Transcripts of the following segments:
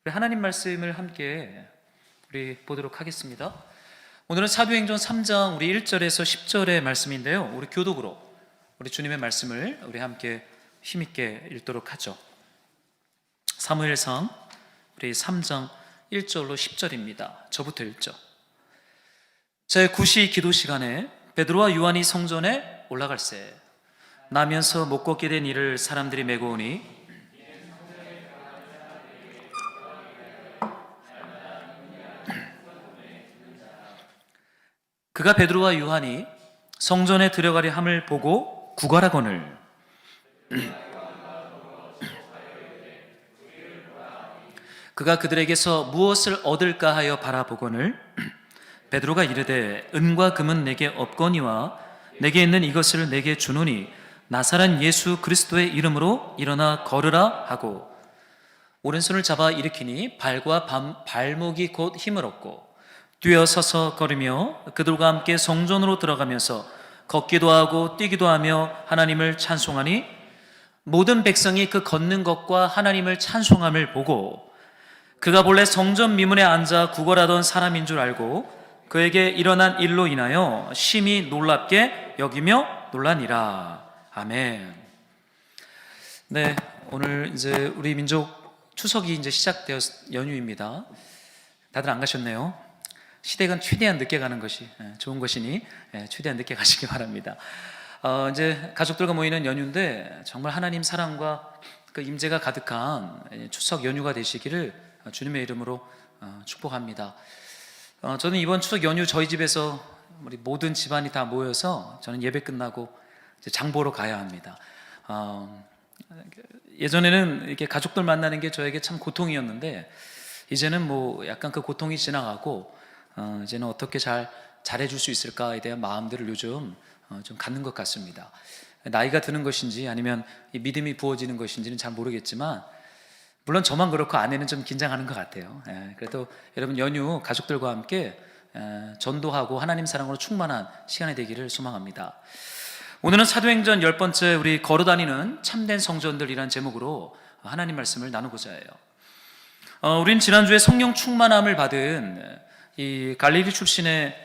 우리 하나님 말씀을 함께 우리 보도록 하겠습니다. 오늘은 사도행전 3장 우리 1절에서 10절의 말씀인데요, 우리 교독으로 우리 주님의 말씀을 우리 함께 힘있게 읽도록 하죠. 사무엘상 우리 3장 1절로 10절입니다. 저부터 읽죠. 제9시 기도 시간에 베드로와 요한이 성전에 올라갈새 나면서 못 걷게 된 이를 사람들이 메고 오니 그가 베드로와 요한이 성전에 들어가려 함을 보고 구걸하거늘 그가 그들에게서 무엇을 얻을까 하여 바라보거늘 베드로가 이르되 은과 금은 내게 없거니와 내게 있는 이것을 내게 주노니 나사렛 예수 그리스도의 이름으로 일어나 걸으라 하고 오른손을 잡아 일으키니 발과 발목이 곧 힘을 얻고 뛰어 서서 걸으며 그들과 함께 성전으로 들어가면서 걷기도 하고 뛰기도 하며 하나님을 찬송하니 모든 백성이 그 걷는 것과 하나님을 찬송함을 보고 그가 본래 성전 미문에 앉아 구걸하던 사람인 줄 알고 그에게 일어난 일로 인하여 심히 놀랍게 여기며 놀라니라. 아멘. 네, 오늘 이제 우리 민족 추석이 이제 시작되었 연휴입니다. 다들 안 가셨네요. 시댁은 최대한 늦게 가는 것이 좋은 것이니 최대한 늦게 가시기 바랍니다. 이제 가족들과 모이는 연휴인데 정말 하나님 사랑과 그 임재가 가득한 추석 연휴가 되시기를 주님의 이름으로 축복합니다. 저는 이번 추석 연휴 저희 집에서 우리 모든 집안이 다 모여서 저는 예배 끝나고 이제 장 보러 가야 합니다. 예전에는 이렇게 가족들 만나는 게 저에게 참 고통이었는데 이제는 뭐 약간 그 고통이 지나가고 이제는 어떻게 잘해줄 수 있을까에 대한 마음들을 요즘 좀 갖는 것 같습니다. 나이가 드는 것인지 아니면 믿음이 부어지는 것인지는 잘 모르겠지만 물론 저만 그렇고 아내는 좀 긴장하는 것 같아요. 그래도 여러분 연휴 가족들과 함께 전도하고 하나님 사랑으로 충만한 시간이 되기를 소망합니다. 오늘은 사도행전 10번째 우리 걸어다니는 참된 성전들이란 제목으로 하나님 말씀을 나누고자 해요. 우린 지난주에 성령 충만함을 받은 이 갈릴리 출신의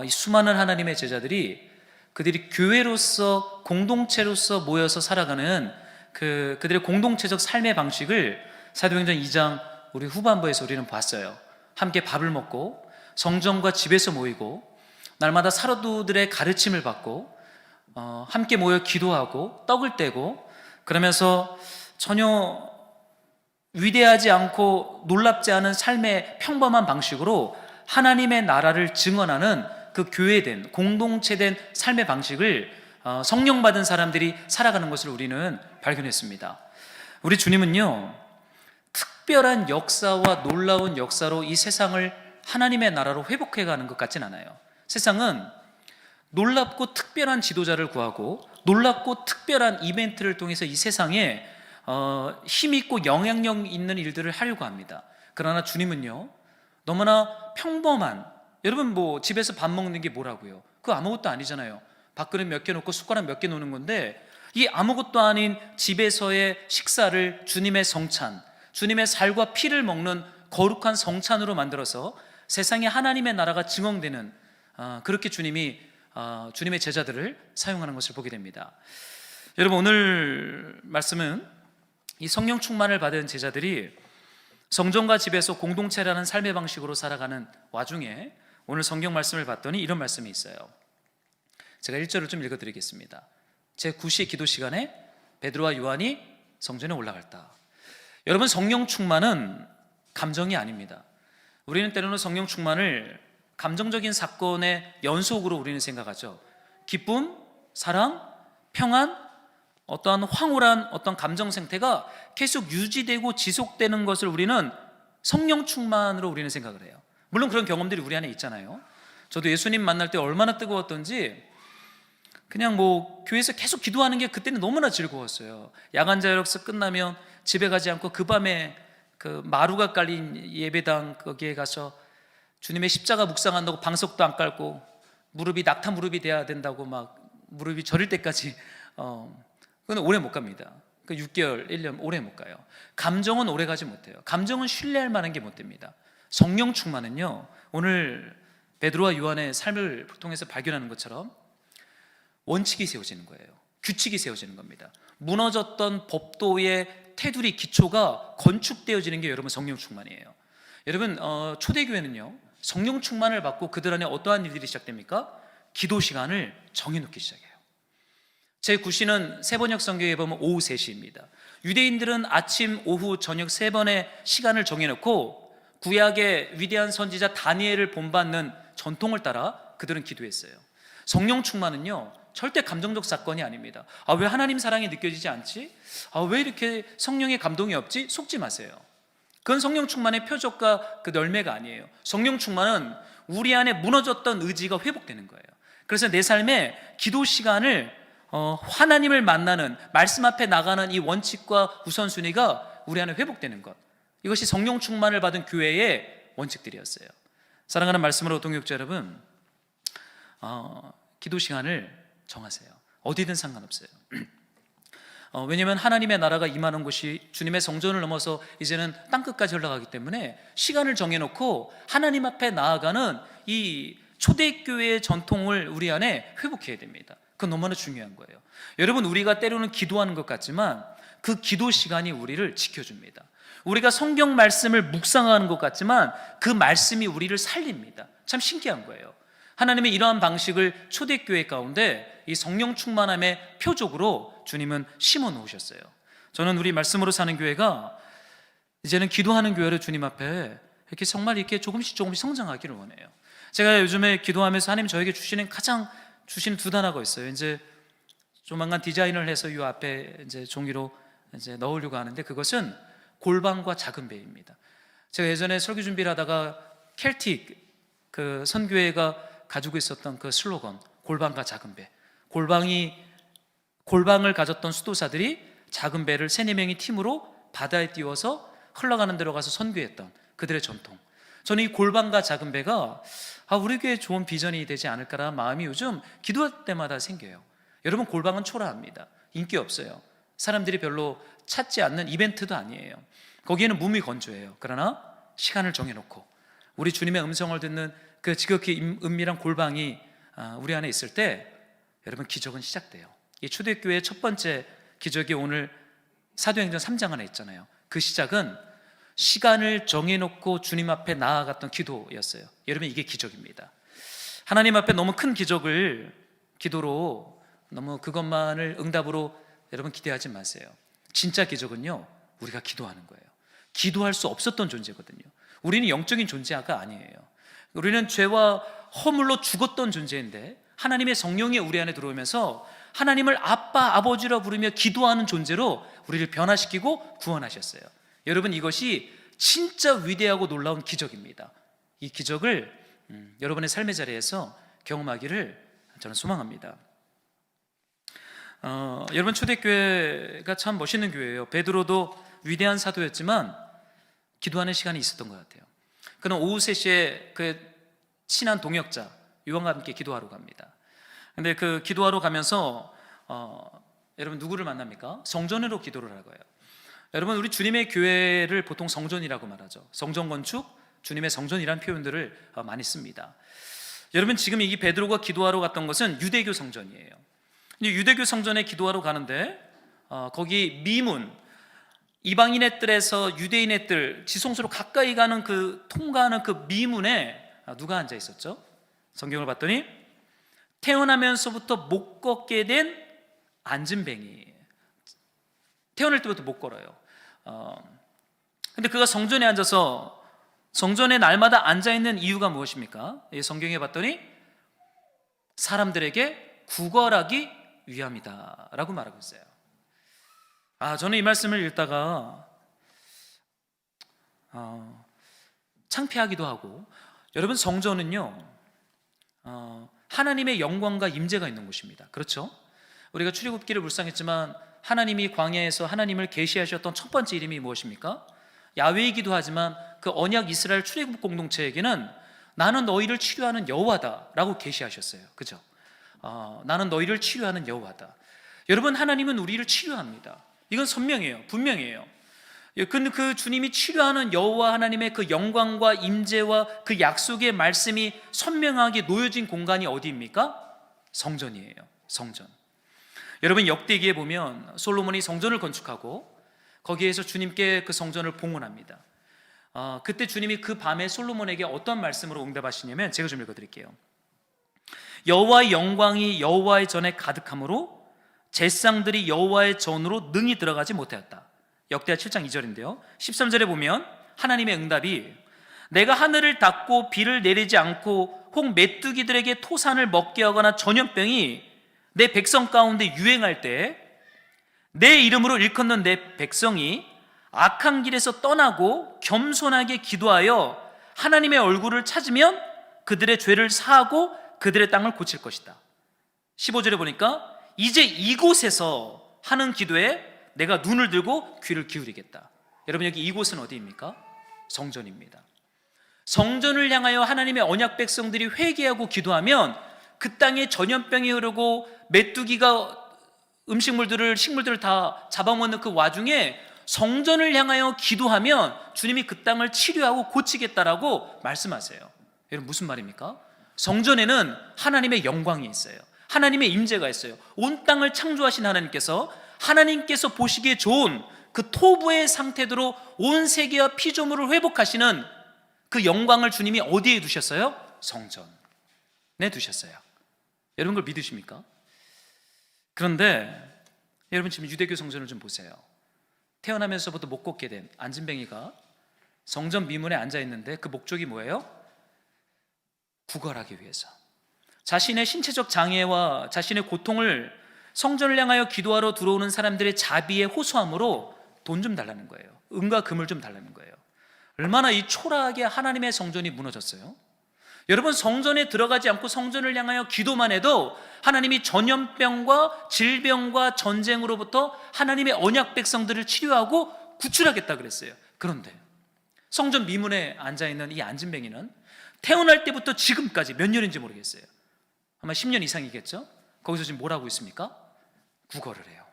이 수많은 하나님의 제자들이 그들이 교회로서 공동체로서 모여서 살아가는 그들의 공동체적 삶의 방식을 사도행전 2장 우리 후반부에서 우리는 봤어요. 함께 밥을 먹고 성전과 집에서 모이고 날마다 사도들의 가르침을 받고 함께 모여 기도하고 떡을 떼고 그러면서 전혀 위대하지 않고 놀랍지 않은 삶의 평범한 방식으로 하나님의 나라를 증언하는 그 교회된 공동체된 삶의 방식을 성령 받은 사람들이 살아가는 것을 우리는 발견했습니다. 우리 주님은요 특별한 역사와 놀라운 역사로 이 세상을 하나님의 나라로 회복해가는 것 같진 않아요. 세상은 놀랍고 특별한 지도자를 구하고 놀랍고 특별한 이벤트를 통해서 이 세상에 힘있고 영향력 있는 일들을 하려고 합니다. 그러나 주님은요 너무나 평범한, 여러분 뭐 집에서 밥 먹는 게 뭐라고요? 그거 아무것도 아니잖아요. 밥그릇 몇 개 놓고 숟가락 몇 개 놓는 건데 이 아무것도 아닌 집에서의 식사를 주님의 성찬, 주님의 살과 피를 먹는 거룩한 성찬으로 만들어서 세상에 하나님의 나라가 증언되는 그렇게 주님이 주님의 제자들을 사용하는 것을 보게 됩니다. 여러분 오늘 말씀은 이 성령 충만을 받은 제자들이 성전과 집에서 공동체라는 삶의 방식으로 살아가는 와중에 오늘 성경 말씀을 봤더니 이런 말씀이 있어요. 제가 1절을 좀 읽어드리겠습니다. 제9시 기도 시간에 베드로와 요한이 성전에 올라갔다. 여러분 성령 충만은 감정이 아닙니다. 우리는 때로는 성령 충만을 감정적인 사건의 연속으로 우리는 생각하죠. 기쁨, 사랑, 평안, 어떠한 황홀한 어떤 감정 상태가 계속 유지되고 지속되는 것을 우리는 성령 충만으로 우리는 생각을 해요. 물론 그런 경험들이 우리 안에 있잖아요. 저도 예수님 만날 때 얼마나 뜨거웠던지 그냥 뭐 교회에서 계속 기도하는 게 그때는 너무나 즐거웠어요. 야간 자율학습 끝나면 집에 가지 않고 그 밤에 그 마루가 깔린 예배당 거기에 가서 주님의 십자가 묵상한다고 방석도 안 깔고 무릎이 낙타 무릎이 돼야 된다고 막 무릎이 저릴 때까지 그건 오래 못 갑니다. 그 6개월, 1년 오래 못 가요. 감정은 오래 가지 못해요. 감정은 신뢰할 만한 게 못 됩니다. 성령 충만은요, 오늘 베드로와 요한의 삶을 통해서 발견하는 것처럼 원칙이 세워지는 거예요. 규칙이 세워지는 겁니다. 무너졌던 법도의 테두리 기초가 건축되어지는 게 여러분 성령 충만이에요. 여러분 초대교회는요, 성령 충만을 받고 그들 안에 어떠한 일들이 시작됩니까? 기도 시간을 정해놓기 시작해요. 제 구시는 세번역 성경에 보면 오후 3시입니다. 유대인들은 아침, 오후, 저녁 3번의 시간을 정해놓고 구약의 위대한 선지자 다니엘을 본받는 전통을 따라 그들은 기도했어요. 성령 충만은요, 절대 감정적 사건이 아닙니다. 왜 하나님 사랑이 느껴지지 않지? 왜 이렇게 성령의 감동이 없지? 속지 마세요. 그건 성령 충만의 표적과 그 열매가 아니에요. 성령 충만은 우리 안에 무너졌던 의지가 회복되는 거예요. 그래서 내 삶에 기도 시간을 하나님을 만나는, 말씀 앞에 나가는 이 원칙과 우선순위가 우리 안에 회복되는 것, 이것이 성령 충만을 받은 교회의 원칙들이었어요. 사랑하는 말씀으로 동역자 여러분, 기도 시간을 정하세요. 어디든 상관없어요. 왜냐하면 하나님의 나라가 임하는 곳이 주님의 성전을 넘어서 이제는 땅끝까지 올라가기 때문에 시간을 정해놓고 하나님 앞에 나아가는 이 초대교회의 전통을 우리 안에 회복해야 됩니다. 그건 너무나 중요한 거예요. 여러분, 우리가 때로는 기도하는 것 같지만 그 기도 시간이 우리를 지켜줍니다. 우리가 성경 말씀을 묵상하는 것 같지만 그 말씀이 우리를 살립니다. 참 신기한 거예요. 하나님의 이러한 방식을 초대교회 가운데 이 성령 충만함의 표적으로 주님은 심어 놓으셨어요. 저는 우리 말씀으로 사는 교회가 이제는 기도하는 교회로 주님 앞에 이렇게 정말 이렇게 조금씩 성장하기를 원해요. 제가 요즘에 기도하면서 하나님 저에게 주시는 두 단어가 있어요. 이제 조만간 디자인을 해서 이 앞에 이제 종이로 이제 넣으려고 하는데, 그것은 골방과 작은 배입니다. 제가 예전에 설교 준비를 하다가 켈틱 그 선교회가 가지고 있었던 그 슬로건, 골방과 작은 배. 골방을 가졌던 수도사들이 작은 배를 3-4명이 팀으로 바다에 띄워서 흘러가는 데로 가서 선교했던 그들의 전통. 저는 이 골방과 작은 배가 우리 교회에 좋은 비전이 되지 않을까라는 마음이 요즘 기도할 때마다 생겨요. 여러분, 골방은 초라합니다. 인기 없어요. 사람들이 별로 찾지 않는 이벤트도 아니에요. 거기에는 몸이 건조해요. 그러나 시간을 정해놓고 우리 주님의 음성을 듣는 그 지극히 은밀한 골방이 우리 안에 있을 때 여러분, 기적은 시작돼요. 이 초대교회의 첫 번째 기적이 오늘 사도행전 3장 안에 있잖아요. 그 시작은 시간을 정해놓고 주님 앞에 나아갔던 기도였어요. 여러분, 이게 기적입니다. 하나님 앞에 너무 큰 기적을 기도로, 너무 그것만을 응답으로 여러분 기대하지 마세요. 진짜 기적은요, 우리가 기도하는 거예요. 기도할 수 없었던 존재거든요. 우리는 영적인 존재가 아니에요. 우리는 죄와 허물로 죽었던 존재인데 하나님의 성령이 우리 안에 들어오면서 하나님을 아빠, 아버지라 부르며 기도하는 존재로 우리를 변화시키고 구원하셨어요. 여러분, 이것이 진짜 위대하고 놀라운 기적입니다. 이 기적을 여러분의 삶의 자리에서 경험하기를 저는 소망합니다. 여러분, 초대교회가 참 멋있는 교회예요. 베드로도 위대한 사도였지만 기도하는 시간이 있었던 것 같아요. 그는 오후 3시에 그 친한 동역자 요한과 함께 기도하러 갑니다. 근데 그 기도하러 가면서 여러분, 누구를 만납니까? 성전으로 기도를 하고요. 여러분, 우리 주님의 교회를 보통 성전이라고 말하죠. 성전 건축, 주님의 성전이라는 표현들을 많이 씁니다. 여러분, 지금 이 베드로가 기도하러 갔던 것은 유대교 성전이에요. 유대교 성전에 기도하러 가는데 거기 미문, 이방인의 뜰에서 유대인의 뜰, 지성소로 가까이 가는 그 통과하는 그 미문에 누가 앉아 있었죠? 성경을 봤더니 태어나면서부터 못 걷게 된 안진뱅이. 태어날 때부터 못 걸어요. 근데 그가 성전에 앉아서 성전에 날마다 앉아있는 이유가 무엇입니까? 성경에 봤더니 사람들에게 구걸하기 위함이다 라고 말하고 있어요. 저는 이 말씀을 읽다가 창피하기도 하고, 여러분, 성전은요 하나님의 영광과 임재가 있는 곳입니다. 그렇죠? 우리가 출애굽기를 묵상했지만 하나님이 광야에서 하나님을 계시하셨던 첫 번째 이름이 무엇입니까? 야훼이기도 하지만 그 언약 이스라엘 출애굽 공동체에게는 나는 너희를 치료하는 여호와다 라고 계시하셨어요. 그죠? 나는 너희를 치료하는 여호와다. 여러분, 하나님은 우리를 치료합니다. 이건 선명해요. 분명해요. 근데 그 주님이 치료하는 여호와 하나님의 그 영광과 임재와 그 약속의 말씀이 선명하게 놓여진 공간이 어디입니까? 성전이에요. 성전. 여러분, 역대기에 보면 솔로몬이 성전을 건축하고 거기에서 주님께 그 성전을 봉헌합니다. 그때 주님이 그 밤에 솔로몬에게 어떤 말씀으로 응답하시냐면, 제가 좀 읽어드릴게요. 여호와의 영광이 여호와의 전에 가득함으로 제상들이 여호와의 전으로 능히 들어가지 못하였다. 역대하 7장 2절인데요 13절에 보면 하나님의 응답이, 내가 하늘을 닫고 비를 내리지 않고 혹 메뚜기들에게 토산을 먹게 하거나 전염병이 내 백성 가운데 유행할 때 내 이름으로 일컫는 내 백성이 악한 길에서 떠나고 겸손하게 기도하여 하나님의 얼굴을 찾으면 그들의 죄를 사하고 그들의 땅을 고칠 것이다. 15절에 보니까 이제 이곳에서 하는 기도에 내가 눈을 들고 귀를 기울이겠다. 여러분, 여기 이곳은 어디입니까? 성전입니다. 성전을 향하여 하나님의 언약 백성들이 회개하고 기도하면 그 땅에 전염병이 흐르고 메뚜기가 식물들을 다 잡아먹는 그 와중에 성전을 향하여 기도하면 주님이 그 땅을 치료하고 고치겠다라고 말씀하세요. 여러분, 무슨 말입니까? 성전에는 하나님의 영광이 있어요. 하나님의 임재가 있어요. 온 땅을 창조하신 하나님께서 보시기에 좋은 그 토부의 상태대로 온 세계와 피조물을 회복하시는 그 영광을 주님이 어디에 두셨어요? 성전에 두셨어요. 여러분, 그걸 믿으십니까? 그런데 여러분, 지금 유대교 성전을 좀 보세요. 태어나면서부터 못 걷게 된 안진뱅이가 성전 미문에 앉아 있는데 그 목적이 뭐예요? 구걸하기 위해서. 자신의 신체적 장애와 자신의 고통을 성전을 향하여 기도하러 들어오는 사람들의 자비에 호소함으로 돈 좀 달라는 거예요. 은과 금을 좀 달라는 거예요. 얼마나 이 초라하게 하나님의 성전이 무너졌어요. 여러분, 성전에 들어가지 않고 성전을 향하여 기도만 해도 하나님이 전염병과 질병과 전쟁으로부터 하나님의 언약 백성들을 치료하고 구출하겠다 그랬어요. 그런데 성전 미문에 앉아있는 이 안진뱅이는 태어날 때부터 지금까지 몇 년인지 모르겠어요. 아마 10년 이상이겠죠? 거기서 지금 뭘 하고 있습니까? 구걸을 해요.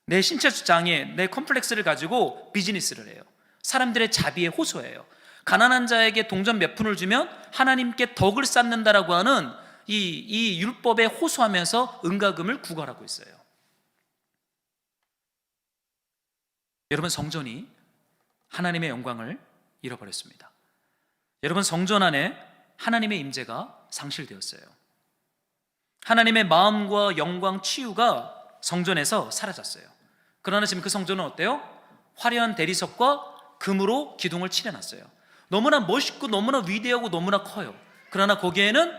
내 신체적 장애, 내 컴플렉스를 가지고 비즈니스를 해요. 사람들의 자비에 호소해요. 가난한 자에게 동전 몇 푼을 주면 하나님께 덕을 쌓는다라고 하는 이 율법에 호소하면서 은과 금을 구걸하고 있어요. 여러분, 성전이 하나님의 영광을 잃어버렸습니다. 여러분, 성전 안에 하나님의 임재가 상실되었어요. 하나님의 마음과 영광, 치유가 성전에서 사라졌어요. 그러나 지금 그 성전은 어때요? 화려한 대리석과 금으로 기둥을 칠해놨어요. 너무나 멋있고 너무나 위대하고 너무나 커요. 그러나 거기에는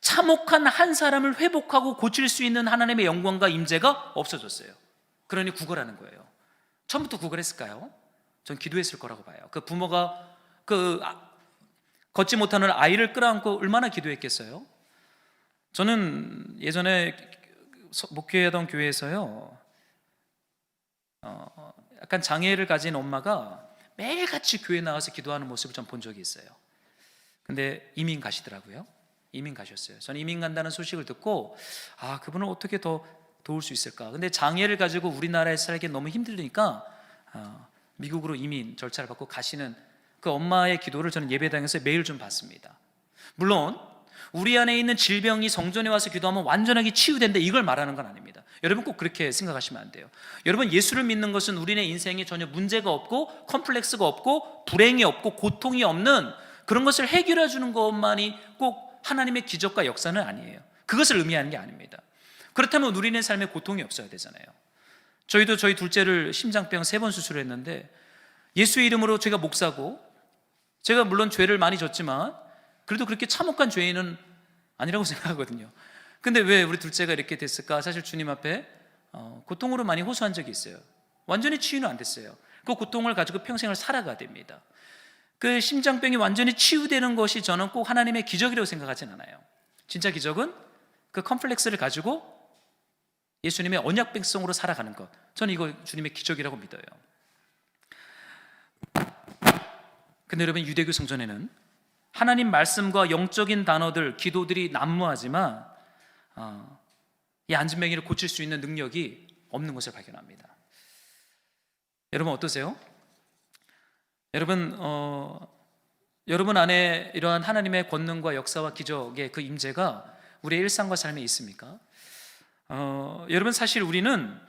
참혹한 한 사람을 회복하고 고칠 수 있는 하나님의 영광과 임재가 없어졌어요. 그러니 구걸하는 거예요. 처음부터 구걸했을까요? 전 기도했을 거라고 봐요. 그 부모가 걷지 못하는 아이를 끌어안고 얼마나 기도했겠어요? 저는 예전에 목회하던 교회에서요, 약간 장애를 가진 엄마가 매일같이 교회 나와서 기도하는 모습을 전 본 적이 있어요. 근데 이민 가시더라고요. 이민 가셨어요. 저는 이민 간다는 소식을 듣고 그분을 어떻게 더 도울 수 있을까? 근데 장애를 가지고 우리나라에 살기 너무 힘들으니까 미국으로 이민 절차를 받고 가시는 그 엄마의 기도를 저는 예배당에서 매일 좀 봤습니다. 물론 우리 안에 있는 질병이 성전에 와서 기도하면 완전하게 치유된다, 이걸 말하는 건 아닙니다. 여러분, 꼭 그렇게 생각하시면 안 돼요. 여러분, 예수를 믿는 것은 우리의 인생에 전혀 문제가 없고 컴플렉스가 없고 불행이 없고 고통이 없는 그런 것을 해결해 주는 것만이 꼭 하나님의 기적과 역사는 아니에요. 그것을 의미하는 게 아닙니다. 그렇다면 우리의 삶에 고통이 없어야 되잖아요. 저희도 저희 둘째를 심장병 3번 수술했는데 예수의 이름으로 제가 목사고, 제가 물론 죄를 많이 졌지만 그래도 그렇게 참혹한 죄인은 아니라고 생각하거든요. 근데 왜 우리 둘째가 이렇게 됐을까? 사실 주님 앞에 고통으로 많이 호소한 적이 있어요. 완전히 치유는 안 됐어요. 그 고통을 가지고 평생을 살아가야 됩니다. 그 심장병이 완전히 치유되는 것이 저는 꼭 하나님의 기적이라고 생각하진 않아요. 진짜 기적은 그 컴플렉스를 가지고 예수님의 언약 백성으로 살아가는 것, 저는 이거 주님의 기적이라고 믿어요. 근데 여러분, 유대교 성전에는 하나님 말씀과 영적인 단어들, 기도들이 난무하지만 이 안진뱅이를 고칠 수 있는 능력이 없는 것을 발견합니다. 여러분 어떠세요? 여러분 여러분 안에 이러한 하나님의 권능과 역사와 기적의 그 임재가 우리의 일상과 삶에 있습니까? 여러분 사실 우리는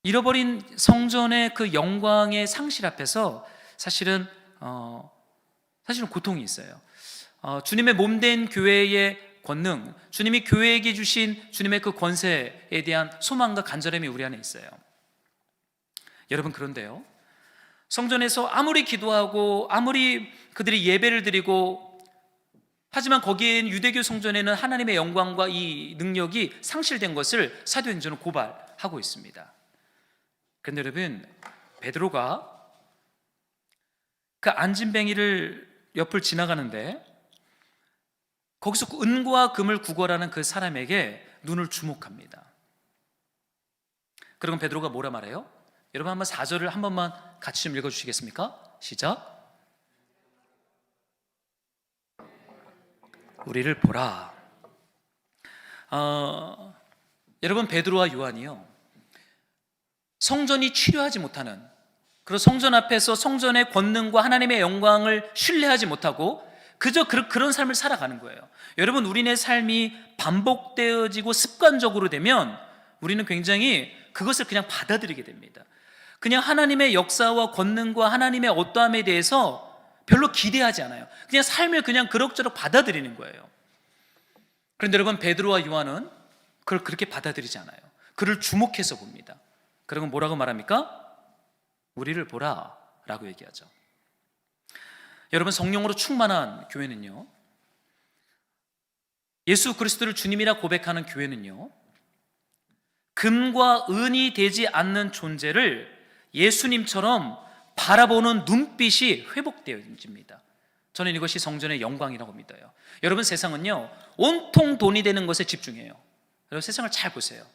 잃어버린 성전의 그 영광의 상실 앞에서 사실은 고통이 있어요. 주님의 몸된 교회의 권능, 주님이 교회에게 주신 주님의 그 권세에 대한 소망과 간절함이 우리 안에 있어요. 여러분 그런데요, 성전에서 아무리 기도하고 아무리 그들이 예배를 드리고 하지만 거기엔 유대교 성전에는 하나님의 영광과 이 능력이 상실된 것을 사도행전은 고발하고 있습니다. 그런데 여러분, 베드로가 그 안진뱅이를 옆을 지나가는데 거기서 은과 금을 구걸하는 그 사람에게 눈을 주목합니다. 그러면 베드로가 뭐라 말해요? 여러분 한번 4절을 한 번만 같이 좀 읽어주시겠습니까? 시작. 우리를 보라. 여러분 베드로와 요한이요, 성전이 치료하지 못하는, 그리고 성전 앞에서 성전의 권능과 하나님의 영광을 신뢰하지 못하고 그저 그런 삶을 살아가는 거예요. 여러분 우리네 삶이 반복되어지고 습관적으로 되면 우리는 굉장히 그것을 그냥 받아들이게 됩니다. 그냥 하나님의 역사와 권능과 하나님의 어떠함에 대해서 별로 기대하지 않아요. 그냥 삶을 그냥 그럭저럭 받아들이는 거예요. 그런데 여러분 베드로와 요한은 그걸 그렇게 받아들이지 않아요. 그를 주목해서 봅니다. 그러면 뭐라고 말합니까? 우리를 보라 라고 얘기하죠. 여러분 성령으로 충만한 교회는요, 예수 그리스도를 주님이라 고백하는 교회는요, 금과 은이 되지 않는 존재를 예수님처럼 바라보는 눈빛이 회복되어집니다. 저는 이것이 성전의 영광이라고 믿어요. 여러분 세상은요 온통 돈이 되는 것에 집중해요. 여러분 세상을 잘 보세요.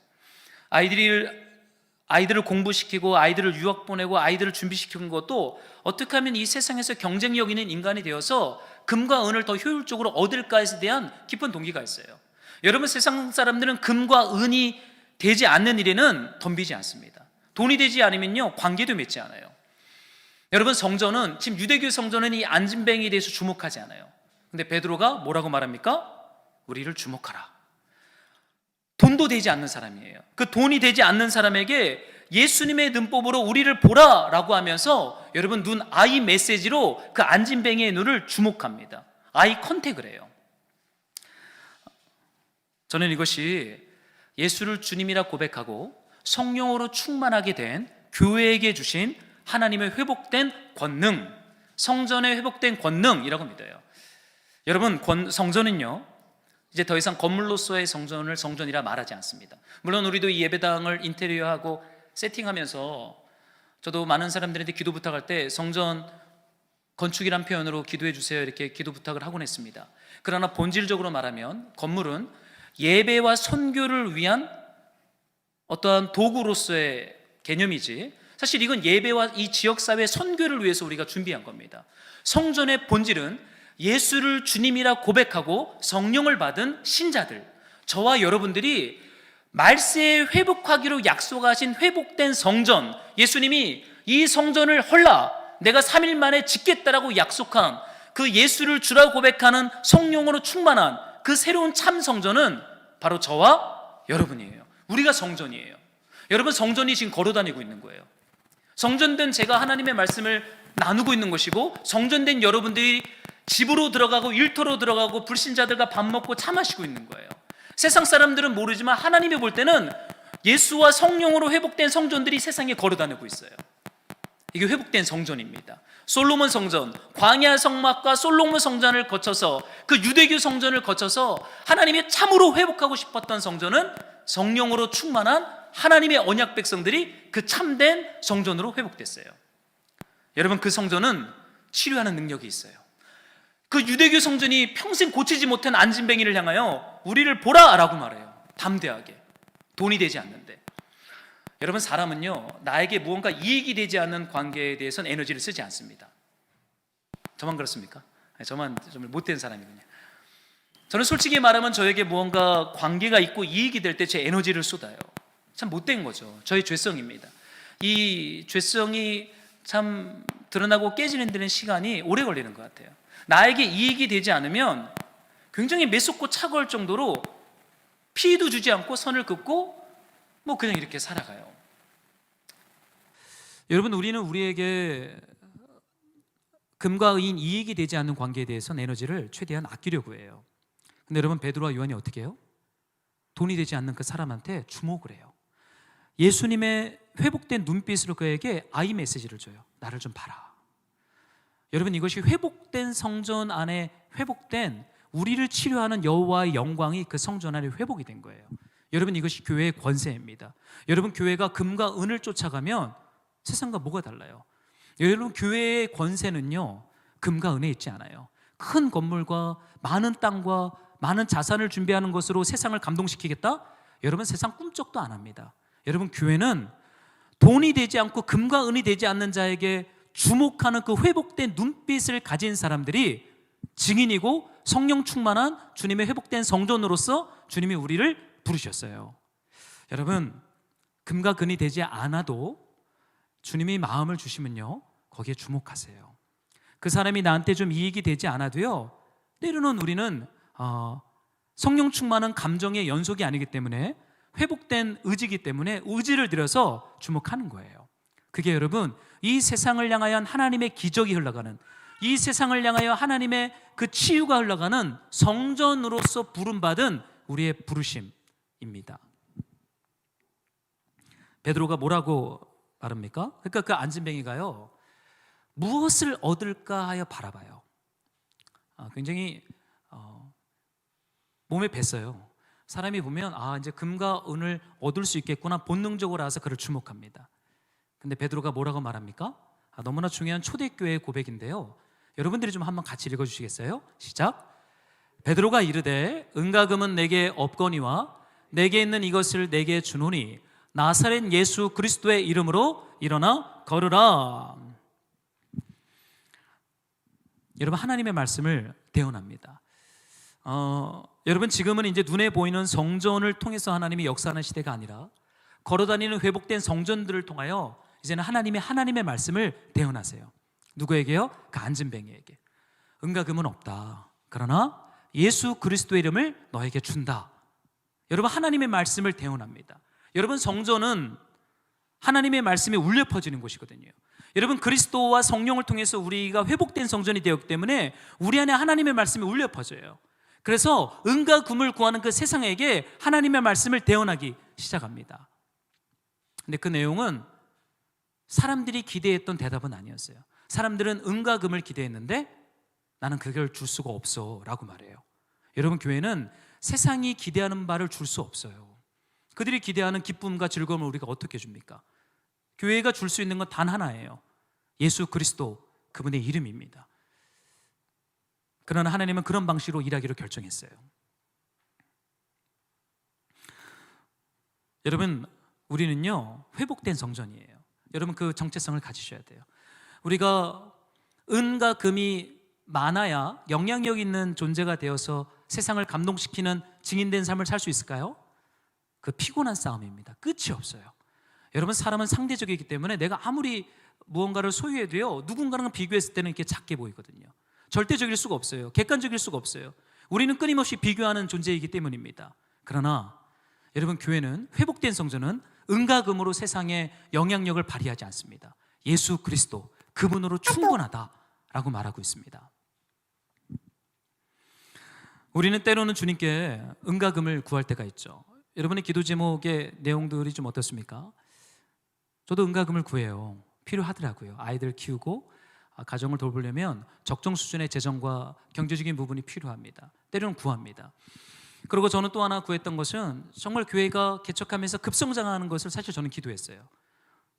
아이들을 공부시키고 아이들을 유학 보내고 아이들을 준비시키는 것도 어떻게 하면 이 세상에서 경쟁력 있는 인간이 되어서 금과 은을 더 효율적으로 얻을까에 대한 깊은 동기가 있어요. 여러분 세상 사람들은 금과 은이 되지 않는 일에는 덤비지 않습니다. 돈이 되지 않으면요 관계도 맺지 않아요. 여러분 성전은, 지금 유대교 성전은 이 안진뱅이에 대해서 주목하지 않아요. 근데 베드로가 뭐라고 말합니까? 우리를 주목하라. 돈도 되지 않는 사람이에요. 그 돈이 되지 않는 사람에게 예수님의 눈법으로 우리를 보라 라고 하면서 여러분 눈 아이 메시지로 그 안진뱅이의 눈을 주목합니다. 아이 컨택을 해요. 저는 이것이 예수를 주님이라 고백하고 성령으로 충만하게 된 교회에게 주신 하나님의 회복된 권능, 성전의 회복된 권능이라고 믿어요. 여러분 성전은요 이제 더 이상 건물로서의 성전을 성전이라 말하지 않습니다. 물론 우리도 이 예배당을 인테리어하고 세팅하면서 저도 많은 사람들한테 기도 부탁할 때 성전 건축이란 표현으로 기도해 주세요 이렇게 기도 부탁을 하곤 했습니다. 그러나 본질적으로 말하면 건물은 예배와 선교를 위한 어떠한 도구로서의 개념이지 사실 이건 예배와 이 지역사회 선교를 위해서 우리가 준비한 겁니다. 성전의 본질은 예수를 주님이라 고백하고 성령을 받은 신자들, 저와 여러분들이 말세에 회복하기로 약속하신 회복된 성전, 예수님이 이 성전을 헐라 내가 3일 만에 짓겠다라고 약속한 그 예수를 주라고 고백하는 성령으로 충만한 그 새로운 참 성전은 바로 저와 여러분이에요. 우리가 성전이에요. 여러분 성전이 지금 걸어다니고 있는 거예요. 성전된 제가 하나님의 말씀을 나누고 있는 것이고, 성전된 여러분들이 집으로 들어가고 일터로 들어가고 불신자들과 밥 먹고 차 마시고 있는 거예요. 세상 사람들은 모르지만 하나님이 볼 때는 예수와 성령으로 회복된 성전들이 세상에 걸어다니고 있어요. 이게 회복된 성전입니다. 솔로몬 성전, 광야 성막과 솔로몬 성전을 거쳐서 그 유대교 성전을 거쳐서 하나님이 참으로 회복하고 싶었던 성전은 성령으로 충만한 하나님의 언약 백성들이 그 참된 성전으로 회복됐어요. 여러분 그 성전은 치료하는 능력이 있어요. 그 유대교 성전이 평생 고치지 못한 안진뱅이를 향하여 우리를 보라 라고 말해요. 담대하게. 돈이 되지 않는데. 여러분 사람은요 나에게 무언가 이익이 되지 않는 관계에 대해서는 에너지를 쓰지 않습니다. 저만 그렇습니까? 저만 좀 못된 사람이군요. 저는 솔직히 말하면 저에게 무언가 관계가 있고 이익이 될 때 제 에너지를 쏟아요. 참 못된 거죠. 저의 죄성입니다. 이 죄성이 참 드러나고 깨지는 데는 시간이 오래 걸리는 것 같아요. 나에게 이익이 되지 않으면 굉장히 매섭고 차가울 정도로 피도 주지 않고 선을 긋고 뭐 그냥 이렇게 살아가요. 여러분, 우리는 우리에게 금과 의인 이익이 되지 않는 관계에 대해서는 에너지를 최대한 아끼려고 해요. 근데 여러분, 베드로와 요한이 어떻게 해요? 돈이 되지 않는 그 사람한테 주목을 해요. 예수님의 회복된 눈빛으로 그에게 아이 메시지를 줘요. 나를 좀 봐라. 여러분, 이것이 회복된 성전 안에 회복된 우리를 치료하는 여호와의 영광이 그 성전 안에 회복이 된 거예요. 여러분, 이것이 교회의 권세입니다. 여러분, 교회가 금과 은을 쫓아가면 세상과 뭐가 달라요? 여러분, 교회의 권세는요, 금과 은에 있지 않아요. 큰 건물과 많은 땅과 많은 자산을 준비하는 것으로 세상을 감동시키겠다? 여러분, 세상 꿈쩍도 안 합니다. 여러분, 교회는 돈이 되지 않고 금과 은이 되지 않는 자에게 주목하는 그 회복된 눈빛을 가진 사람들이 증인이고 성령 충만한 주님의 회복된 성전으로서 주님이 우리를 부르셨어요. 여러분, 금과 금이 되지 않아도 주님이 마음을 주시면요, 거기에 주목하세요. 그 사람이 나한테 좀 이익이 되지 않아도요, 때로는 우리는 성령 충만한 감정의 연속이 아니기 때문에 회복된 의지이기 때문에 의지를 들여서 주목하는 거예요. 그게 여러분, 이 세상을 향하여 하나님의 기적이 흘러가는, 이 세상을 향하여 하나님의 그 치유가 흘러가는 성전으로서 부름받은 우리의 부르심입니다. 베드로가 뭐라고 말합니까? 그러니까 그 안진뱅이가요, 무엇을 얻을까 하여 바라봐요. 굉장히 몸에 뱄어요. 사람이 보면 이제 금과 은을 얻을 수 있겠구나 본능적으로 알아서 그를 주목합니다. 근데 베드로가 뭐라고 말합니까? 너무나 중요한 초대교회의 고백인데요, 여러분들이 좀 한번 같이 읽어주시겠어요? 시작. 베드로가 이르되 은과 금은 내게 없거니와 내게 있는 이것을 내게 주노니 나사렛 예수 그리스도의 이름으로 일어나 걸으라. 여러분, 하나님의 말씀을 대언합니다. 여러분, 지금은 이제 눈에 보이는 성전을 통해서 하나님이 역사하는 시대가 아니라 걸어다니는 회복된 성전들을 통하여 이제는 하나님의 말씀을 대언하세요. 누구에게요? 그 안진뱅이에게. 은과 금은 없다. 그러나 예수 그리스도의 이름을 너에게 준다. 여러분, 하나님의 말씀을 대언합니다. 여러분, 성전은 하나님의 말씀이 울려 퍼지는 곳이거든요. 여러분, 그리스도와 성령을 통해서 우리가 회복된 성전이 되었기 때문에 우리 안에 하나님의 말씀이 울려 퍼져요. 그래서 은과 금을 구하는 그 세상에게 하나님의 말씀을 대언하기 시작합니다. 근데 그 내용은 사람들이 기대했던 대답은 아니었어요. 사람들은 은과 금을 기대했는데 나는 그걸 줄 수가 없어 라고 말해요. 여러분, 교회는 세상이 기대하는 바를 줄 수 없어요. 그들이 기대하는 기쁨과 즐거움을 우리가 어떻게 줍니까? 교회가 줄 수 있는 건 단 하나예요. 예수 그리스도, 그분의 이름입니다. 그러나 하나님은 그런 방식으로 일하기로 결정했어요. 여러분, 우리는요, 회복된 성전이에요. 여러분, 그 정체성을 가지셔야 돼요. 우리가 은과 금이 많아야 영향력 있는 존재가 되어서 세상을 감동시키는 증인된 삶을 살 수 있을까요? 그 피곤한 싸움입니다. 끝이 없어요. 여러분, 사람은 상대적이기 때문에 내가 아무리 무언가를 소유해도요, 누군가랑 비교했을 때는 이렇게 작게 보이거든요. 절대적일 수가 없어요. 객관적일 수가 없어요. 우리는 끊임없이 비교하는 존재이기 때문입니다. 그러나 여러분, 교회는, 회복된 성전은 은과 금으로 세상에 영향력을 발휘하지 않습니다. 예수 그리스도, 그분으로 충분하다라고 말하고 있습니다. 우리는 때로는 주님께 은과 금을 구할 때가 있죠. 여러분의 기도 제목의 내용들이 좀 어떻습니까? 저도 은과 금을 구해요. 필요하더라고요. 아이들 키우고 가정을 돌보려면 적정 수준의 재정과 경제적인 부분이 필요합니다. 때로는 구합니다. 그리고 저는 또 하나 구했던 것은 정말 교회가 개척하면서 급성장하는 것을 사실 저는 기도했어요.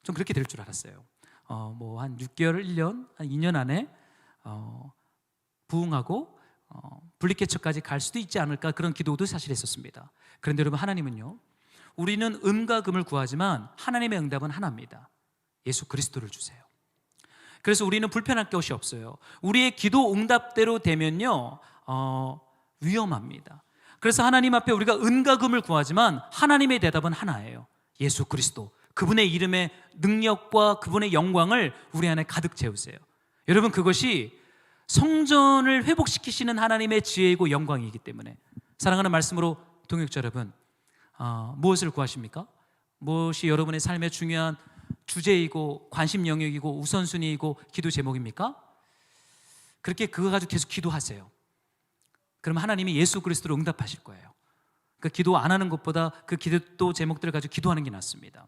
좀 그렇게 될 줄 알았어요. 뭐 한 6개월, 1년, 한 2년 안에 부흥하고 분리개척까지 갈 수도 있지 않을까, 그런 기도도 사실 했었습니다. 그런데 여러분, 하나님은요, 우리는 은과 금을 구하지만 하나님의 응답은 하나입니다. 예수 그리스도를 주세요. 그래서 우리는 불편할 것이 없어요. 우리의 기도 응답대로 되면요, 위험합니다. 그래서 하나님 앞에 우리가 은과 금을 구하지만 하나님의 대답은 하나예요. 예수 그리스도, 그분의 이름의 능력과 그분의 영광을 우리 안에 가득 채우세요. 여러분, 그것이 성전을 회복시키시는 하나님의 지혜이고 영광이기 때문에, 사랑하는 말씀으로 동역자 여러분, 무엇을 구하십니까? 무엇이 여러분의 삶의 중요한 주제이고 관심 영역이고 우선순위이고 기도 제목입니까? 그렇게 그거 가지고 계속 기도하세요. 그럼 하나님이 예수 그리스도로 응답하실 거예요. 그 기도 안 하는 것보다 그 기도 제목들을 가지고 기도하는 게 낫습니다.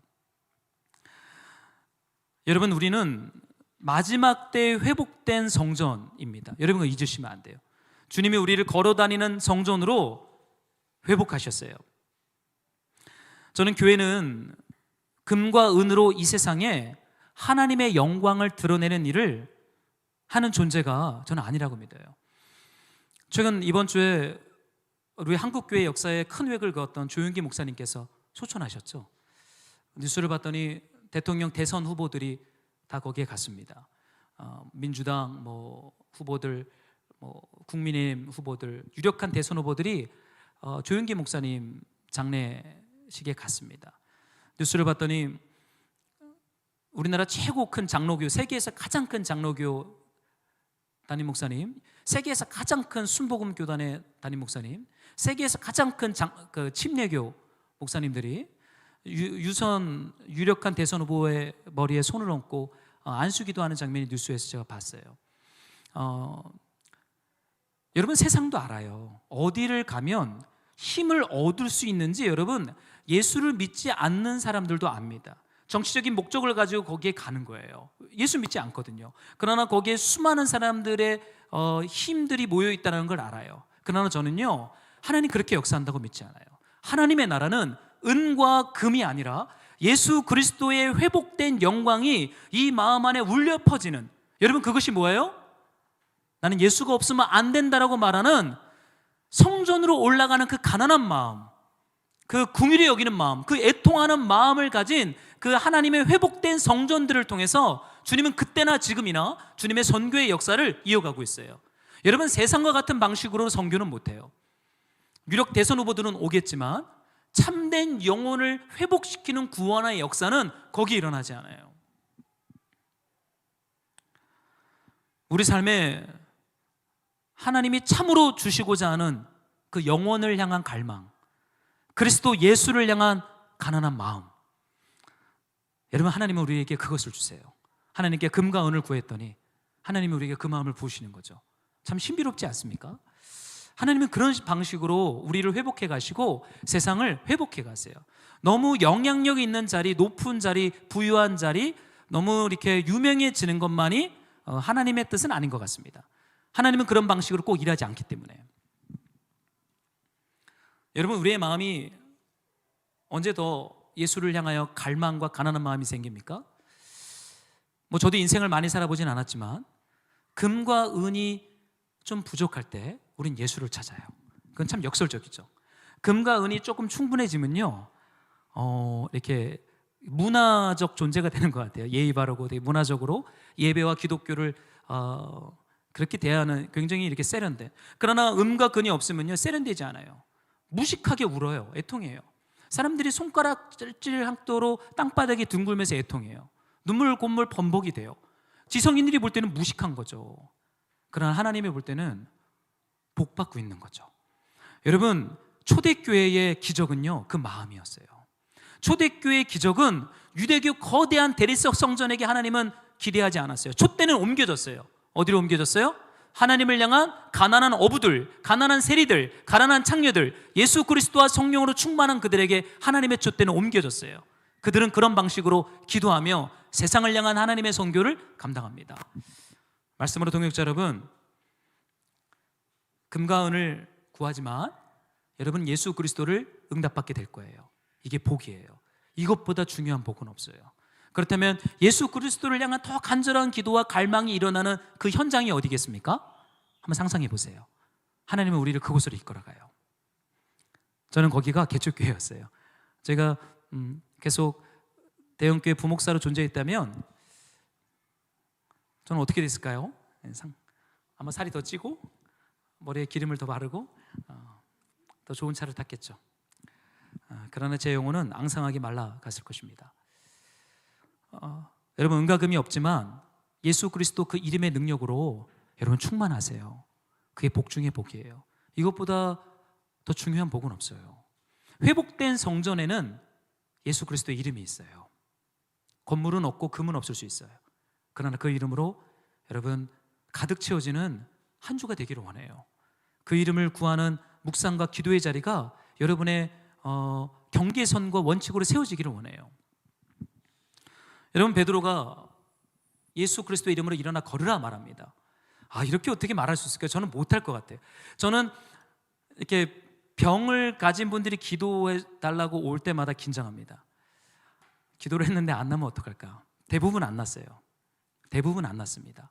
여러분, 우리는 마지막 때 회복된 성전입니다. 여러분, 그거 잊으시면 안 돼요. 주님이 우리를 걸어다니는 성전으로 회복하셨어요. 저는 교회는 금과 은으로 이 세상에 하나님의 영광을 드러내는 일을 하는 존재가 저는 아니라고 믿어요. 최근 이번 주에 우리 한국교회 역사에 큰 획을 그었던 조윤기 목사님께서 소천하셨죠. 뉴스를 봤더니 대통령 대선 후보들이 다 거기에 갔습니다. 민주당 후보들, 국민의힘 후보들, 유력한 대선 후보들이 조윤기 목사님 장례식에 갔습니다. 뉴스를 봤더니 우리나라 최고 큰 장로교, 세계에서 가장 큰 장로교 담임 목사님, 세계에서 가장 큰 순복음 교단의 담임 목사님, 세계에서 가장 큰 침례교 목사님들이 유선 유력한 대선 후보의 머리에 손을 얹고 안수기도하는 장면이 뉴스에서 제가 봤어요. 여러분, 세상도 알아요. 어디를 가면 힘을 얻을 수 있는지 여러분, 예수를 믿지 않는 사람들도 압니다. 정치적인 목적을 가지고 거기에 가는 거예요. 예수 믿지 않거든요. 그러나 거기에 수많은 사람들의 힘들이 모여 있다는 걸 알아요. 그러나 저는요, 하나님 그렇게 역사한다고 믿지 않아요. 하나님의 나라는 은과 금이 아니라 예수 그리스도의 회복된 영광이 이 마음 안에 울려 퍼지는, 여러분, 그것이 뭐예요? 나는 예수가 없으면 안 된다라고 말하는 성전으로 올라가는 그 가난한 마음, 그 긍휼히 여기는 마음, 그 애통하는 마음을 가진 그 하나님의 회복된 성전들을 통해서 주님은 그때나 지금이나 주님의 선교의 역사를 이어가고 있어요. 여러분, 세상과 같은 방식으로 선교는 못해요. 유력 대선 후보들은 오겠지만 참된 영혼을 회복시키는 구원의 역사는 거기 일어나지 않아요. 우리 삶에 하나님이 참으로 주시고자 하는 그 영혼을 향한 갈망, 그리스도 예수를 향한 가난한 마음, 여러분, 하나님은 우리에게 그것을 주세요. 하나님께 금과 은을 구했더니 하나님이 우리에게 그 마음을 부으시는 거죠. 참 신비롭지 않습니까? 하나님은 그런 방식으로 우리를 회복해 가시고 세상을 회복해 가세요. 너무 영향력 있는 자리, 높은 자리, 부유한 자리, 너무 이렇게 유명해지는 것만이 하나님의 뜻은 아닌 것 같습니다. 하나님은 그런 방식으로 꼭 일하지 않기 때문에. 여러분, 우리의 마음이 언제 더 예수를 향하여 갈망과 가난한 마음이 생깁니까? 저도 인생을 많이 살아보진 않았지만 금과 은이 좀 부족할 때 우린 예수를 찾아요. 그건 참 역설적이죠. 금과 은이 조금 충분해지면요, 이렇게 문화적 존재가 되는 것 같아요. 예의 바르고 되게 문화적으로 예배와 기독교를 그렇게 대하는, 굉장히 이렇게 세련된. 그러나 음과 근이 없으면요, 세련되지 않아요. 무식하게 울어요. 애통해요. 사람들이 손가락질 함도로 땅바닥에 둥글면서 애통해요. 눈물 곶물 범벅이 돼요. 지성인들이 볼 때는 무식한 거죠. 그러나 하나님이 볼 때는 복 받고 있는 거죠. 여러분, 초대교회의 기적은요, 그 마음이었어요. 초대교회의 기적은 유대교 거대한 대리석 성전에게 하나님은 기대하지 않았어요. 촛대는 옮겨졌어요. 어디로 옮겨졌어요? 하나님을 향한 가난한 어부들, 가난한 세리들, 가난한 창녀들, 예수 그리스도와 성령으로 충만한 그들에게 하나님의 촛대는 옮겨졌어요. 그들은 그런 방식으로 기도하며 세상을 향한 하나님의 선교를 감당합니다. 말씀으로 동역자 여러분, 금과 은을 구하지만 여러분, 예수 그리스도를 응답받게 될 거예요. 이게 복이에요. 이것보다 중요한 복은 없어요. 그렇다면 예수 그리스도를 향한 더 간절한 기도와 갈망이 일어나는 그 현장이 어디겠습니까? 한번 상상해 보세요. 하나님은 우리를 그곳으로 이끌어가요. 저는 거기가 개척교회였어요. 제가 계속 대형교회 부목사로 존재했다면 저는 어떻게 됐을까요? 아마 살이 더 찌고 머리에 기름을 더 바르고 더 좋은 차를 탔겠죠. 그러나 제 영혼은 앙상하게 말라갔을 것입니다. 여러분 은과금이 없지만 예수 그리스도 그 이름의 능력으로 여러분 충만하세요. 그게 복 중의 복이에요. 이것보다 더 중요한 복은 없어요. 회복된 성전에는 예수 그리스도의 이름이 있어요. 건물은 없고 금은 없을 수 있어요. 그러나 그 이름으로 여러분 가득 채워지는 한 주가 되기를 원해요. 그 이름을 구하는 묵상과 기도의 자리가 여러분의 경계선과 원칙으로 세워지기를 원해요. 여러분 베드로가 예수 그리스도의 이름으로 일어나 걸으라 말합니다. 이렇게 어떻게 말할 수 있을까요? 저는 못할 것 같아요. 저는 이렇게 병을 가진 분들이 기도해 달라고 올 때마다 긴장합니다. 기도를 했는데 안 나면 어떡할까? 대부분 안 났어요. 대부분 안 났습니다.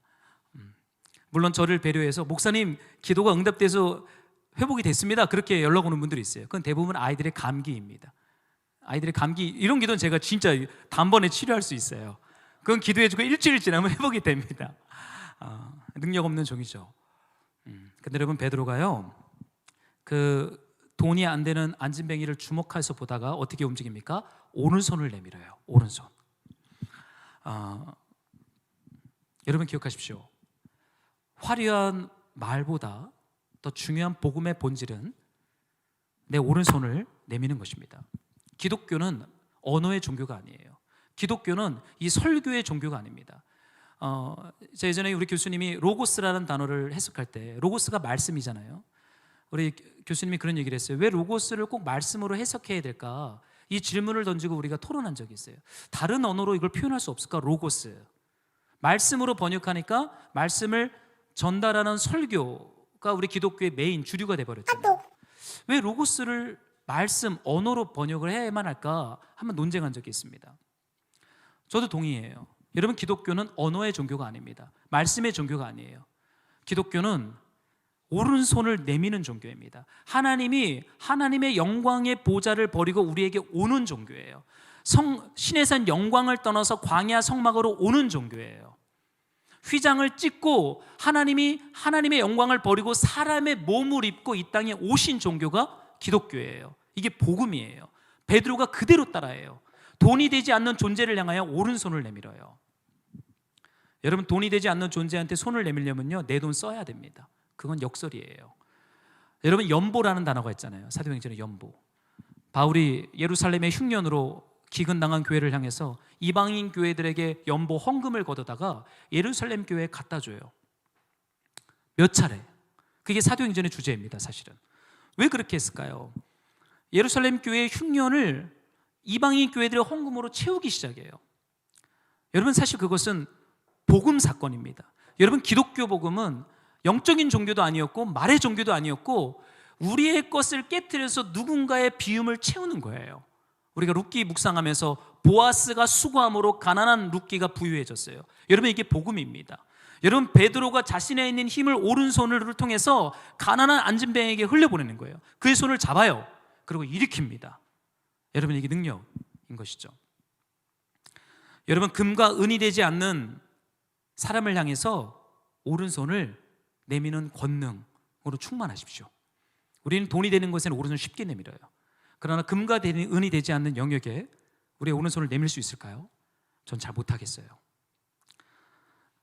물론 저를 배려해서 목사님 기도가 응답돼서 회복이 됐습니다, 그렇게 연락 오는 분들이 있어요. 그건 대부분 아이들의 감기입니다. 아이들의 감기, 이런 기도는 제가 진짜 단번에 치료할 수 있어요. 그건 기도해주고 일주일 지나면 회복이 됩니다. 능력 없는 종이죠. 근데 여러분 베드로가요, 그 돈이 안 되는 안진뱅이를 주목해서 보다가 어떻게 움직입니까? 오른손을 내밀어요. 오른손. 여러분 기억하십시오. 화려한 말보다 더 중요한 복음의 본질은 내 오른손을 내미는 것입니다. 기독교는 언어의 종교가 아니에요. 기독교는 이 설교의 종교가 아닙니다. 예전에 우리 교수님이 로고스라는 단어를 해석할 때, 로고스가 말씀이잖아요. 우리 교수님이 그런 얘기를 했어요. 왜 로고스를 꼭 말씀으로 해석해야 될까? 이 질문을 던지고 우리가 토론한 적이 있어요. 다른 언어로 이걸 표현할 수 없을까? 로고스. 말씀으로 번역하니까 말씀을 전달하는 설교가 우리 기독교의 메인 주류가 돼버렸잖아요. 왜 로고스를 말씀, 언어로 번역을 해야만 할까? 한번 논쟁한 적이 있습니다. 저도 동의해요. 여러분 기독교는 언어의 종교가 아닙니다. 말씀의 종교가 아니에요. 기독교는 오른손을 내미는 종교입니다. 하나님이 하나님의 영광의 보좌를 버리고 우리에게 오는 종교예요. 신의 산 영광을 떠나서 광야 성막으로 오는 종교예요. 휘장을 찢고 하나님이 하나님의 영광을 버리고 사람의 몸을 입고 이 땅에 오신 종교가 기독교예요. 이게 복음이에요. 베드로가 그대로 따라해요. 돈이 되지 않는 존재를 향하여 오른손을 내밀어요. 여러분 돈이 되지 않는 존재한테 손을 내밀려면요, 내 돈 써야 됩니다. 그건 역설이에요. 여러분 연보라는 단어가 있잖아요. 사도행전의 연보. 바울이 예루살렘의 흉년으로 기근당한 교회를 향해서 이방인 교회들에게 연보 헌금을 걷어다가 예루살렘 교회에 갖다 줘요. 몇 차례. 그게 사도행전의 주제입니다. 사실은. 왜 그렇게 했을까요? 예루살렘 교회의 흉년을 이방인 교회들의 헌금으로 채우기 시작해요. 여러분 사실 그것은 복음 사건입니다. 여러분 기독교 복음은 영적인 종교도 아니었고 말의 종교도 아니었고 우리의 것을 깨트려서 누군가의 비움을 채우는 거예요. 우리가 룻기 묵상하면서 보아스가 수고함으로 가난한 룻기가 부유해졌어요. 여러분 이게 복음입니다. 여러분 베드로가 자신에 있는 힘을 오른손을 통해서 가난한 안진뱅에게 흘려보내는 거예요. 그의 손을 잡아요. 그리고 일으킵니다. 여러분 이게 능력인 것이죠. 여러분 금과 은이 되지 않는 사람을 향해서 오른손을 내미는 권능으로 충만하십시오. 우리는 돈이 되는 것에는 오른손을 쉽게 내밀어요. 그러나 금과 은이 되지 않는 영역에 우리의 오른손을 내밀 수 있을까요? 전 잘 못하겠어요.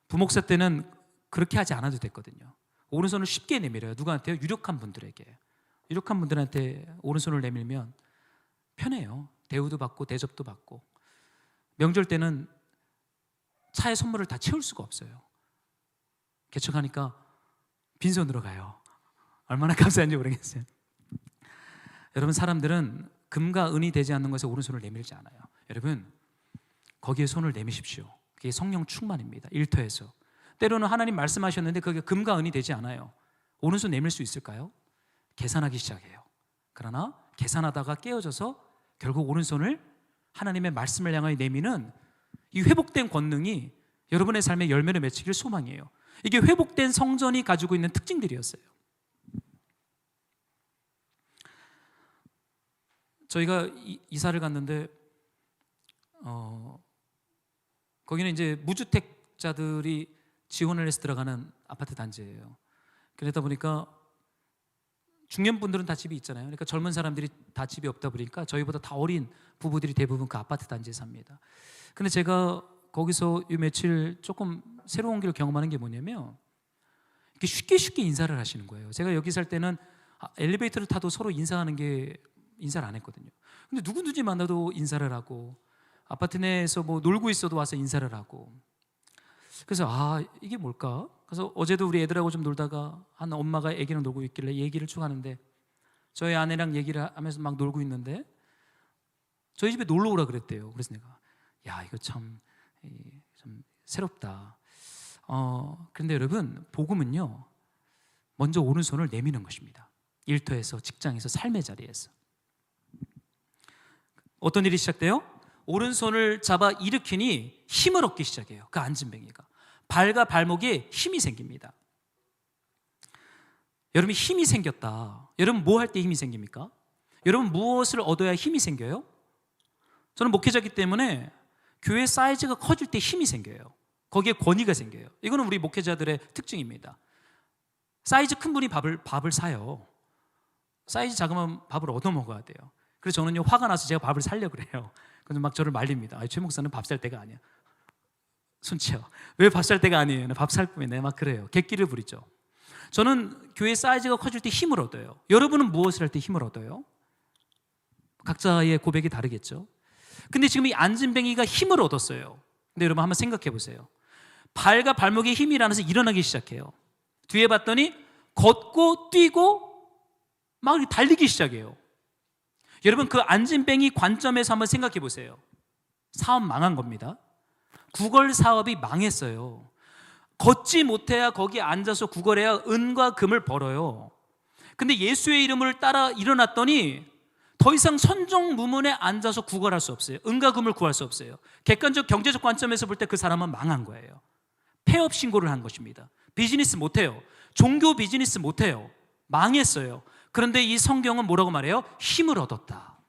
부목사 때는 그렇게 하지 않아도 됐거든요. 오른손을 쉽게 내밀어요. 누구한테요? 유력한 분들에게. 유력한 분들한테 오른손을 내밀면 편해요. 대우도 받고 대접도 받고. 명절 때는 차에 선물을 다 채울 수가 없어요. 개척하니까 빈손으로 가요. 얼마나 감사한지 모르겠어요. 여러분 사람들은 금과 은이 되지 않는 것에 오른손을 내밀지 않아요. 여러분 거기에 손을 내미십시오. 그게 성령 충만입니다. 일터에서. 때로는 하나님 말씀하셨는데 그게 금과 은이 되지 않아요. 오른손 내밀 수 있을까요? 계산하기 시작해요. 그러나 계산하다가 깨어져서 결국 오른손을 하나님의 말씀을 향하여 내미는 이 회복된 권능이 여러분의 삶의 열매를 맺히길 소망이에요. 이게 회복된 성전이 가지고 있는 특징들이었어요. 저희가 이사를 갔는데 거기는 이제 무주택자들이 지원을 해서 들어가는 아파트 단지예요. 그러다 보니까 중년분들은 다 집이 있잖아요. 그러니까 젊은 사람들이 다 집이 없다 보니까 저희보다 다 어린 부부들이 대부분 그 아파트 단지에 삽니다. 근데 제가 거기서 이 며칠 조금 새로운 길 경험하는 게 뭐냐면 이렇게 쉽게 인사를 하시는 거예요. 제가 여기 살 때는 엘리베이터를 타도 서로 인사하는 게 인사를 안 했거든요. 근데 누구든지 만나도 인사를 하고 아파트 내에서 뭐 놀고 있어도 와서 인사를 하고, 그래서 이게 뭘까? 그래서 어제도 우리 애들하고 좀 놀다가 한 엄마가 애기랑 놀고 있길래 얘기를 쭉 하는데 저희 아내랑 얘기를 하면서 막 놀고 있는데 저희 집에 놀러 오라 그랬대요. 그래서 내가 이거 참 새롭다. 그런데 여러분, 복음은요 먼저 오른손을 내미는 것입니다. 일터에서, 직장에서, 삶의 자리에서. 어떤 일이 시작돼요? 오른손을 잡아 일으키니 힘을 얻기 시작해요. 그 안진뱅이가 발과 발목에 힘이 생깁니다. 여러분, 힘이 생겼다. 여러분, 뭐 할 때 힘이 생깁니까? 여러분, 무엇을 얻어야 힘이 생겨요? 저는 목회자이기 때문에 교회 사이즈가 커질 때 힘이 생겨요. 거기에 권위가 생겨요. 이거는 우리 목회자들의 특징입니다. 사이즈 큰 분이 밥을 사요. 사이즈 작으면 밥을 얻어 먹어야 돼요. 그래서 저는요, 화가 나서 제가 밥을 사려고 그래요. 그래서 막 저를 말립니다. 최 목사는 밥 살 때가 아니야. 손치요. 왜 밥 살 때가 아니에요? 밥 살 뿐이네. 막 그래요. 객기를 부리죠. 저는 교회 사이즈가 커질 때 힘을 얻어요. 여러분은 무엇을 할 때 힘을 얻어요? 각자의 고백이 다르겠죠. 근데 지금 이 안진뱅이가 힘을 얻었어요. 근데 여러분 한번 생각해 보세요. 발과 발목에 힘이 나면서 일어나기 시작해요. 뒤에 봤더니 걷고 뛰고 막 달리기 시작해요. 여러분, 그 안진뱅이 관점에서 한번 생각해 보세요. 사업 망한 겁니다. 구걸 사업이 망했어요. 걷지 못해야 거기에 앉아서 구걸해야 은과 금을 벌어요. 근데 예수의 이름을 따라 일어났더니 더 이상 선종무문에 앉아서 구걸할 수 없어요. 은과 금을 구할 수 없어요. 객관적 경제적 관점에서 볼 때 그 사람은 망한 거예요. 폐업 신고를 한 것입니다. 비즈니스 못해요. 종교 비즈니스 못해요. 망했어요. 그런데 이 성경은 뭐라고 말해요? 힘을 얻었다.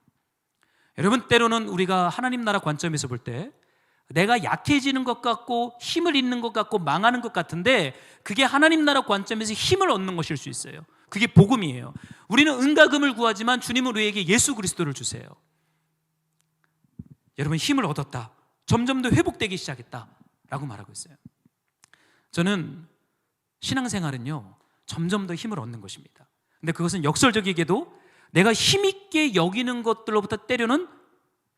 여러분, 때로는 우리가 하나님 나라 관점에서 볼 때 내가 약해지는 것 같고 힘을 잃는 것 같고 망하는 것 같은데 그게 하나님 나라 관점에서 힘을 얻는 것일 수 있어요. 그게 복음이에요. 우리는 은과 금을 구하지만 주님은 우리에게 예수 그리스도를 주세요. 여러분, 힘을 얻었다. 점점 더 회복되기 시작했다 라고 말하고 있어요. 저는 신앙생활은요 점점 더 힘을 얻는 것입니다. 근데 그것은 역설적이게도 내가 힘있게 여기는 것들로부터 때로는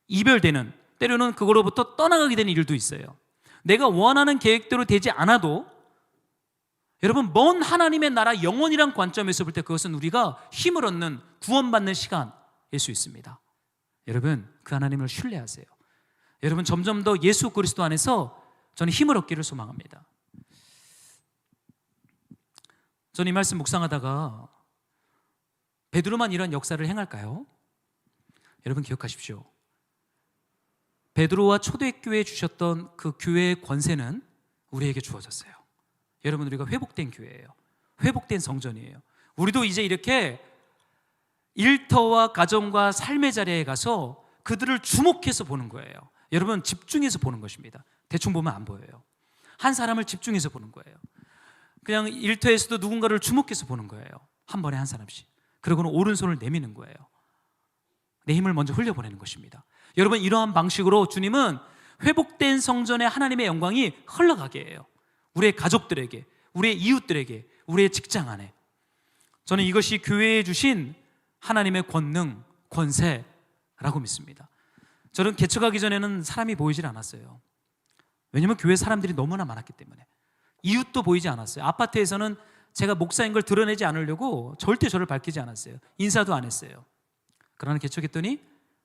이별되는, 때로는 그거로부터 떠나가게 되는 일도 있어요. 내가 원하는 계획대로 되지 않아도 여러분, 먼 하나님의 나라 영원이란 관점에서 볼 때 그것은 우리가 힘을 얻는, 구원받는 시간일 수 있습니다. 여러분, 그 하나님을 신뢰하세요. 여러분, 점점 더 예수 그리스도 안에서 저는 힘을 얻기를 소망합니다. 저는 이 말씀 묵상하다가 베드로만 이런 역사를 행할까요? 여러분 기억하십시오. 베드로와 초대교회에 주셨던 그 교회의 권세는 우리에게 주어졌어요. 여러분, 우리가 회복된 교회예요. 회복된 성전이에요. 우리도 이제 이렇게 일터와 가정과 삶의 자리에 가서 그들을 주목해서 보는 거예요. 여러분, 집중해서 보는 것입니다. 대충 보면 안 보여요. 한 사람을 집중해서 보는 거예요. 그냥 일터에서도 누군가를 주목해서 보는 거예요. 한 번에 한 사람씩. 그리고는 오른손을 내미는 거예요. 내 힘을 먼저 흘려보내는 것입니다. 여러분, 이러한 방식으로 주님은 회복된 성전의 하나님의 영광이 흘러가게 해요. 우리의 가족들에게, 우리의 이웃들에게, 우리의 직장 안에. 저는 이것이 교회에 주신 하나님의 권능, 권세라고 믿습니다. 저는 개척하기 전에는 사람이 보이질 않았어요. 왜냐하면 교회 사람들이 너무나 많았기 때문에. 이웃도 보이지 않았어요. 아파트에서는 제가 목사인 걸 드러내지 않으려고 절대 저를 밝히지 않았어요. 인사도 안 했어요. 그러나 개척했더니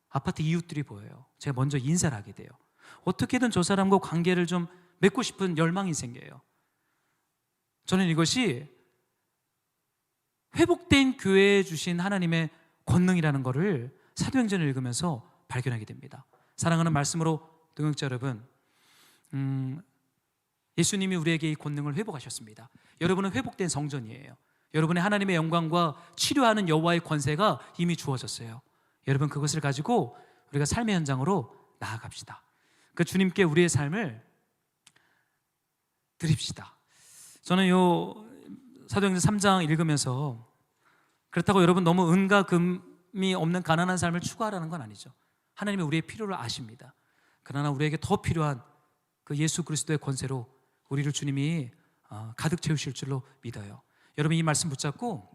아파트 이웃들이 보여요. 제가 먼저 인사를 하게 돼요. 어떻게든 저 사람과 관계를 좀 맺고 싶은 열망이 생겨요. 저는 이것이 회복된 교회에 주신 하나님의 권능이라는 것을 사도행전을 읽으면서 발견하게 됩니다. 사랑하는 말씀으로 동역자 여러분, 예수님이 우리에게 이 권능을 회복하셨습니다. 여러분은 회복된 성전이에요. 여러분의 하나님의 영광과 치료하는 여호와의 권세가 이미 주어졌어요. 여러분, 그것을 가지고 우리가 삶의 현장으로 나아갑시다. 그 주님께 우리의 삶을 드립시다. 저는 요 사도행전 3장 읽으면서 그렇다고 여러분 너무 은과 금이 없는 가난한 삶을 추구하라는 건 아니죠. 하나님이 우리의 필요를 아십니다. 그러나 우리에게 더 필요한 그 예수 그리스도의 권세로 우리를 주님이 가득 채우실 줄로 믿어요. 여러분 이 말씀 붙잡고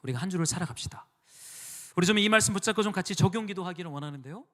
우리가 한 주를 살아갑시다. 우리 좀 이 말씀 붙잡고 좀 같이 적용 기도하기를 원하는데요.